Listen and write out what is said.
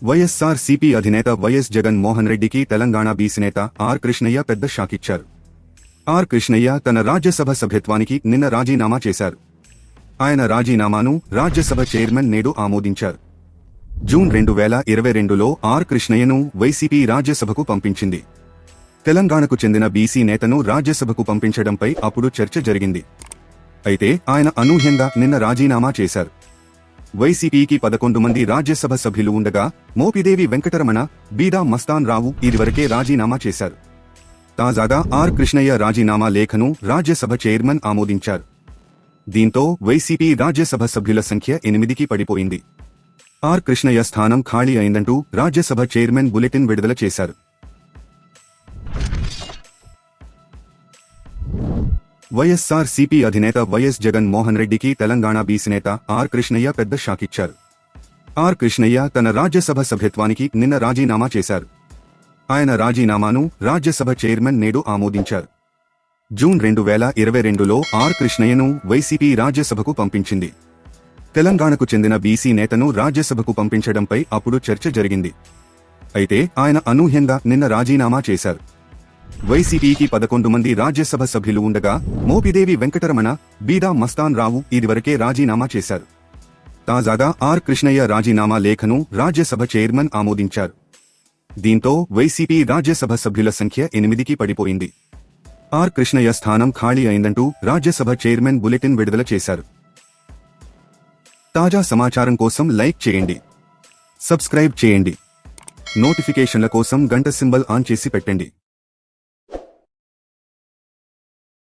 వైఎస్ఆర్సీపీ అధినేత వైఎస్ జగన్ మోహన్ రెడ్డికి తెలంగాణ బీసీ నేత ఆర్ కృష్ణయ్య పెద్ద షాకిచ్చారు. ఆర్ కృష్ణయ్య తన రాజ్యసభ సభ్యత్వానికి నిన్న రాజీనామా చేశారు. ఆయన రాజీనామాను రాజ్యసభ చైర్మన్ నేడు ఆమోదించారు. జూన్ 2022లో ఆర్ కృష్ణయ్యను వైసీపీ రాజ్యసభకు పంపించింది. తెలంగాణకు చెందిన బీసీ నేతను రాజ్యసభకు పంపించడంపై అప్పుడు చర్చ జరిగింది. అయితే ఆయన అనూహ్యంగా నిన్న రాజీనామా చేశారు. వైసీపీకి 11 మంది రాజ్యసభ సభ్యులు ఉండగా మోపిదేవి వెంకటరమణ, బీదా మస్తాన్ రావు ఇదివరకే రాజీనామా చేశారు. తాజాగా ఆర్ కృష్ణయ్య రాజీనామా లేఖను రాజ్యసభ చైర్మన్ ఆమోదించారు. దీంతో వైసీపీ రాజ్యసభ సభ్యుల సంఖ్య 8కి పడిపోయింది. ఆర్ కృష్ణయ్య స్థానం ఖాళీ అయిందంటూ రాజ్యసభ చైర్మన్ బులెటిన్ విడుదల చేశారు. వైఎస్ఆర్సీపీ అధినేత వైఎస్ జగన్ మోహన్ రెడ్డికి తెలంగాణ బీసీ నేత ఆర్ కృష్ణయ్య పెద్ద షాకిచ్చారు. ఆర్ కృష్ణయ్య తన రాజ్యసభ సభ్యత్వానికి నిన్న రాజీనామా చేశారు. ఆయన రాజీనామాను రాజ్యసభ చైర్మన్ నేడు ఆమోదించారు. జూన్ 2022లో ఆర్ కృష్ణయ్యను వైసీపీ రాజ్యసభకు పంపించింది. తెలంగాణకు చెందిన బీసీ నేతను రాజ్యసభకు పంపించడంపై అప్పుడు చర్చ జరిగింది. అయితే ఆయన అనూహ్యంగా నిన్న రాజీనామా చేశారు. వైసీపీకి 11 మంది రాజ్యసభ సభ్యులు ఉండగా మోపిదేవి వెంకటరమణ, బీదా మస్తాన్ రావు ఇదివరకే రాజీనామా చేశారు. తాజాగా ఆర్ కృష్ణయ్య రాజీనామా లేఖను రాజ్యసభ చైర్మన్ ఆమోదించారు. దీంతో వైసీపీ రాజ్యసభ సభ్యుల సంఖ్య 8కి పడిపోయింది. ఆర్ కృష్ణయ్య స్థానం ఖాళీ అయిందంటూ రాజ్యసభ చైర్మన్ బులెటిన్ విడుదల చేశారు. తాజా సమాచారం కోసం లైక్ చేయండి, సబ్స్క్రైబ్ చేయండి, నోటిఫికేషన్ల కోసం గంట సింబల్ ఆన్ చేసి పెట్టండి.